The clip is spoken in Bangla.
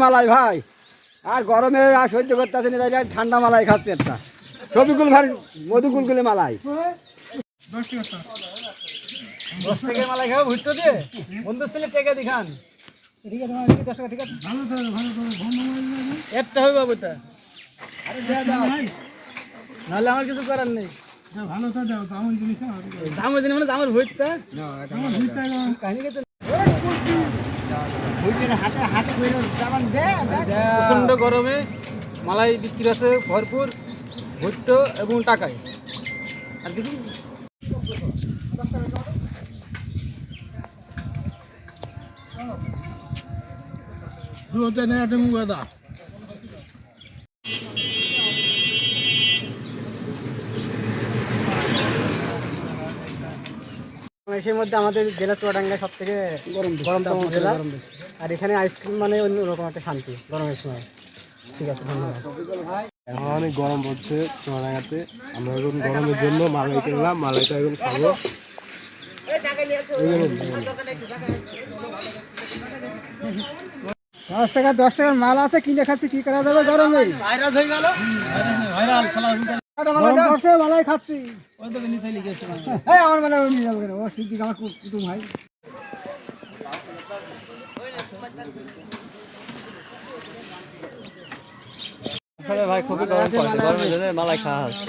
মালাই ভাই আর গরমে আর সহ্য করতে আসেনি, তাই ঠান্ডা মালাই খাচ্ছে একটা ছবিগুল ভাই মধুকুলগুলি মালাই 10 টাকার মালাই খাও ভুট্টো দিয়ে বন্ধু ছেলে টাকা দেখান। ঠিক আছে তোমার 10 টাকা ঠিক আছে ভালো তো একটা হবে বাবু তা। আরে ভাই নাহলে আমার কিছু করার নেই। ভালো তো দাও দামের জিনিস দামের জিনিস মানে দামের ভুট্টা না আমার ভুট্টা কাহিনী কে প্রচন্ড গরমে মালাই বিক্রি আছে ভরপুর ভুট্টো এবং টাকায় আর কিছু এর মধ্যে আমাদের জেলা চুয়াডাঙ্গা সব থেকে গরমতম জেলা, আর এখানে আইসক্রিম মানে অন্যরকম একটা শান্তি গরমের সময়। ঠিক আছে, ধন্যবাদ। এখন অনেক গরম পড়ছে চুয়াডাঙ্গাতে, আমরা এখন গরমের জন্য মালাই কিনলাম, মালাইটা এখন খাবো। 10 টাকার মাল আছে, কিনে খাচ্ছি, কি করা যাবে গরমে? মালাই খাচ্ছি আমার মানে আমার কুটুম ভাই। ভাই খুবই গরম পড়ছে, গরমের জন্য মালাই খাওয়া হচ্ছে।